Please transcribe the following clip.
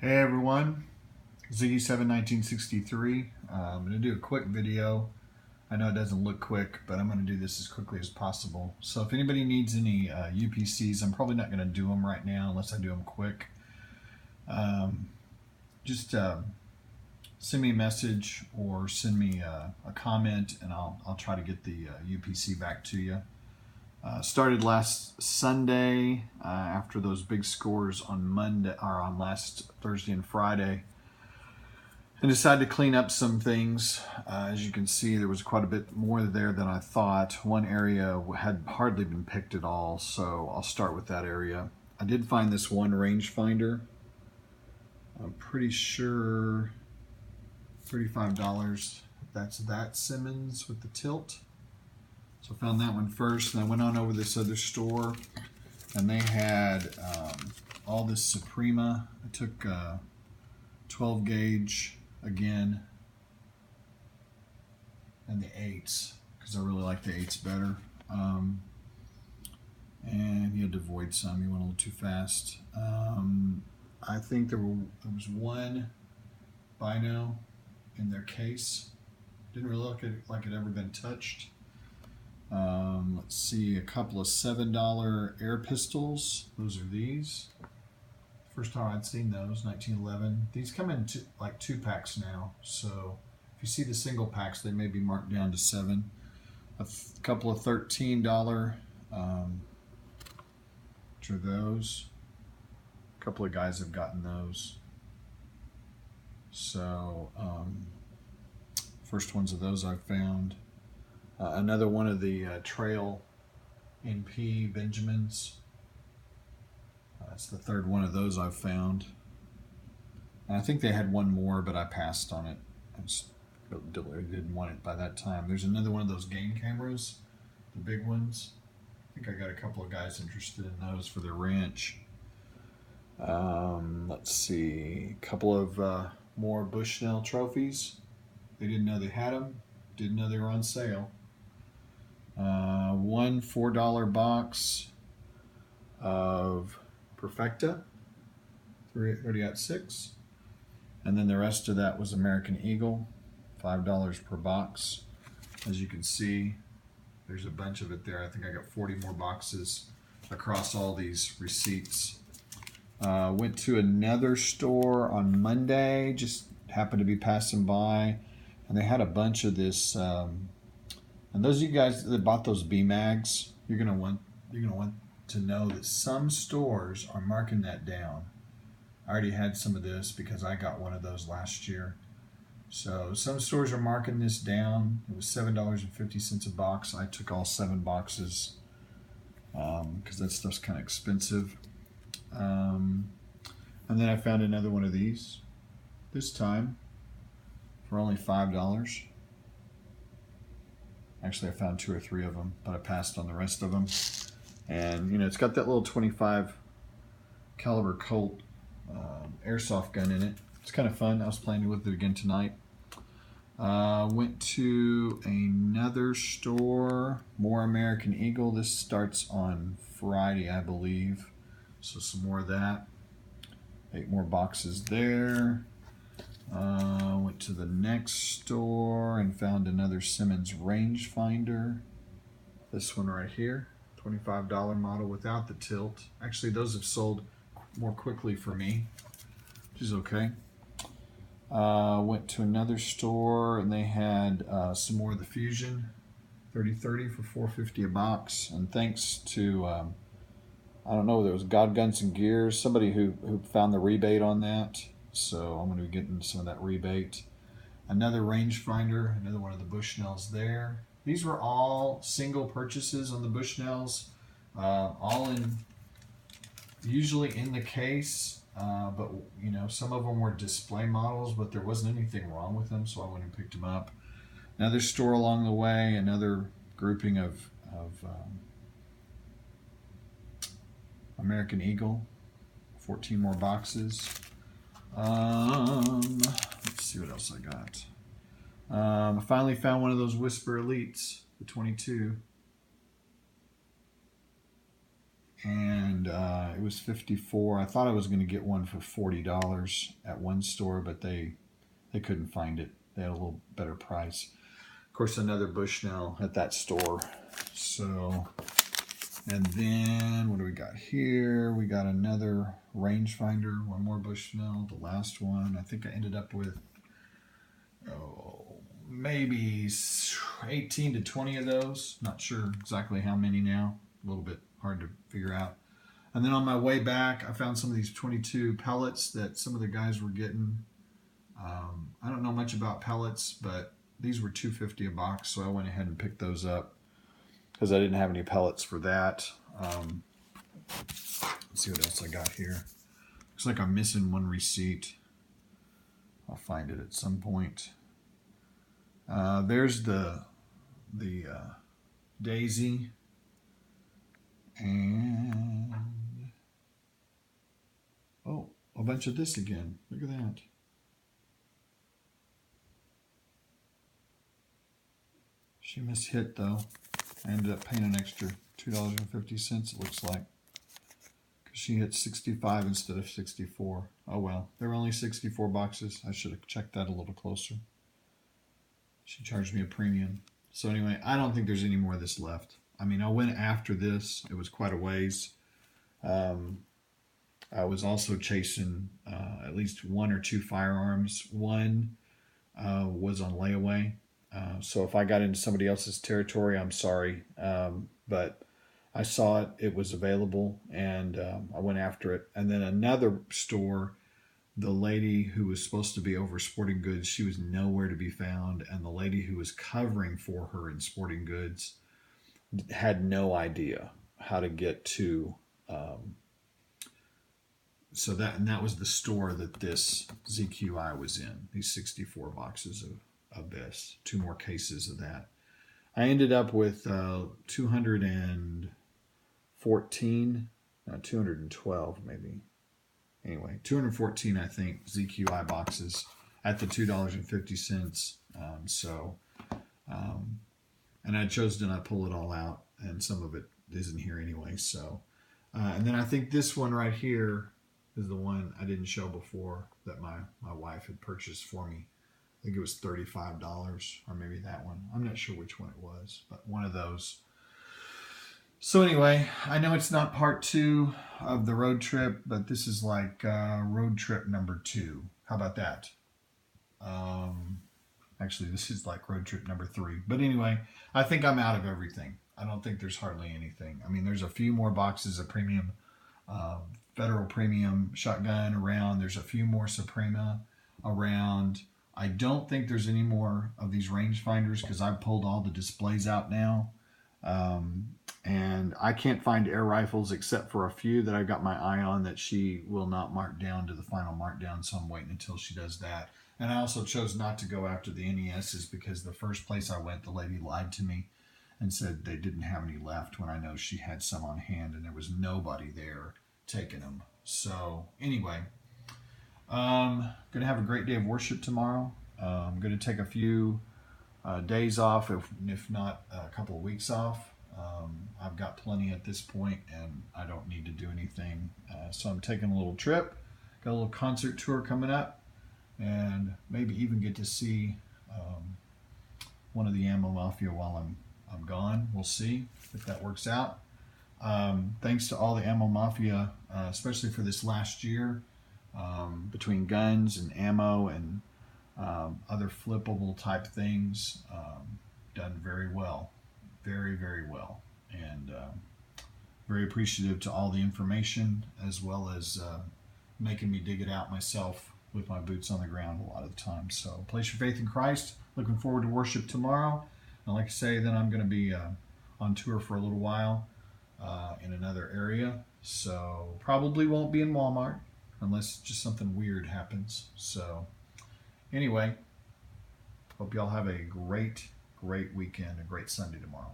Hey everyone, Ziggy71963. I'm going to do a quick video. I know it doesn't look quick, but I'm going to do this as quickly as possible. So if anybody needs any UPCs, I'm probably not going to do them right now unless I do them quick. Just send me a message or send me a comment and I'll try to get the UPC back to you. Started last Sunday after those big scores on Monday or on last Thursday and Friday, and decided to clean up some things. As you can see, there was quite a bit more there than I thought. One area had hardly been picked at all, so I'll start with that area. I did find this one rangefinder. I'm pretty sure $35. That's that Simmons with the tilt. So I found that one first, and I went on over to this other store, and they had all this Suprema. I took 12 gauge again, and the 8s, because I really like the 8s better. And he had to void some, he went a little too fast. I think there was one bino in their case. Didn't really look like it ever been touched. Let's see, a couple of $7 air pistols. Those are these. First time I'd seen those, 1911. These come in like 2 packs now, so if you see the single packs, they may be marked down to 7. A couple of $13, which are those. A couple of guys have gotten those. So, first ones of those I've found. Another one of the Trail NP Benjamins. That's the third one of those I've found. And I think they had one more, but I passed on it. I just didn't want it by that time. There's another one of those game cameras, the big ones. I think I got a couple of guys interested in those for their ranch. Let's see, a couple of more Bushnell trophies. They didn't know they had them. Didn't know they were on sale. One $4 box of Perfecta, already got 6, and then the rest of that was American Eagle, $5 per box. As you can see, there's a bunch of it there. I think I got 40 more boxes across all these receipts. Went to another store on Monday, just happened to be passing by, and they had a bunch of this. And those of you guys that bought those B-Mags, you're gonna want to know that some stores are marking that down. I already had some of this because I got one of those last year. So some stores are marking this down. It was $7.50 a box. I took all 7 boxes because that stuff's kind of expensive. And then I found another one of these, this time for only $5. Actually, I found 2 or 3 of them, but I passed on the rest of them. And, you know, it's got that little 25 caliber Colt airsoft gun in it. It's kind of fun. I was playing with it again tonight. Went to another store, more American Eagle. This starts on Friday, I believe. So some more of that. 8 more boxes there. Went to the next store and found another Simmons rangefinder. This one right here, $25 model without the tilt. Actually, those have sold more quickly for me, which is okay. Went to another store and they had some more of the Fusion 3030 for $4.50 a box. And thanks to I don't know whether it was God Guns and Gears, somebody who found the rebate on that. So I'm going to be getting some of that rebate. Another rangefinder, another one of the Bushnells there. These were all single purchases on the Bushnells, all in, usually in the case, but you know, some of them were display models, but there wasn't anything wrong with them, so I went and picked them up. Another store along the way, another grouping of American Eagle, 14 more boxes. Let's see what else I got. I finally found one of those Whisper Elites, the 22. and it was $54. I thought I was going to get one for $40 at one store, but they couldn't find it. They had a little better price. Of course, another Bushnell at that store. So, and then what do we got here? We got another rangefinder, one more Bushnell, the last one. I think I ended up with maybe 18 to 20 of those. Not sure exactly how many now. A little bit hard to figure out. And then on my way back, I found some of these 22 pellets that some of the guys were getting. I don't know much about pellets, but these were $2.50 a box, so I went ahead and picked those up because I didn't have any pellets for that. Let's see what else I got here. Looks like I'm missing one receipt. I'll find it at some point. There's the Daisy, and oh, a bunch of this again. Look at that. She must hit though. I ended up paying an extra $2.50, it looks like. Because she hit 65 instead of 64. Oh well, there were only 64 boxes. I should have checked that a little closer. She charged me a premium. So anyway, I don't think there's any more of this left. I mean, I went after this. It was quite a ways. I was also chasing at least one or two firearms. One was on layaway. So if I got into somebody else's territory, I'm sorry. But I saw it. It was available, and I went after it. And then another store, the lady who was supposed to be over sporting goods, she was nowhere to be found. And the lady who was covering for her in sporting goods had no idea how to get to. So that was the store that this ZQI was in. These 64 boxes of this, 2 more cases of that. I ended up with 212 maybe. Anyway, 214 I think ZQI boxes at the $2.50. And I chose to not pull it all out, and some of it isn't here anyway. So, and then I think this one right here is the one I didn't show before that my wife had purchased for me. I think it was $35, or maybe that one. I'm not sure which one it was, but one of those. So anyway, I know it's not part 2 of the road trip, but this is like road trip number 2. How about that? Actually, this is like road trip number 3. But anyway, I think I'm out of everything. I don't think there's hardly anything. I mean, there's a few more boxes of premium, Federal premium shotgun around. There's a few more Suprema around. I don't think there's any more of these rangefinders because I've pulled all the displays out now. And I can't find air rifles except for a few that I've got my eye on that she will not mark down to the final markdown, so I'm waiting until she does that. And I also chose not to go after the NESs because the first place I went, the lady lied to me and said they didn't have any left when I know she had some on hand and there was nobody there taking them. So anyway, going to have a great day of worship tomorrow. I'm going to take a few days off, if not a couple of weeks off. I've got plenty at this point and I don't need to do anything. So I'm taking a little trip, got a little concert tour coming up, and maybe even get to see one of the Ammo Mafia while I'm gone. We'll see if that works out. Thanks to all the Ammo Mafia, especially for this last year, between guns and ammo and other flippable type things, done very well. Very, very well. And very appreciative to all the information, as well as making me dig it out myself with my boots on the ground a lot of the time. So place your faith in Christ. Looking forward to worship tomorrow. And like I say, then I'm going to be on tour for a little while in another area. So probably won't be in Walmart unless just something weird happens. So anyway, hope y'all have a great weekend, a great Sunday tomorrow.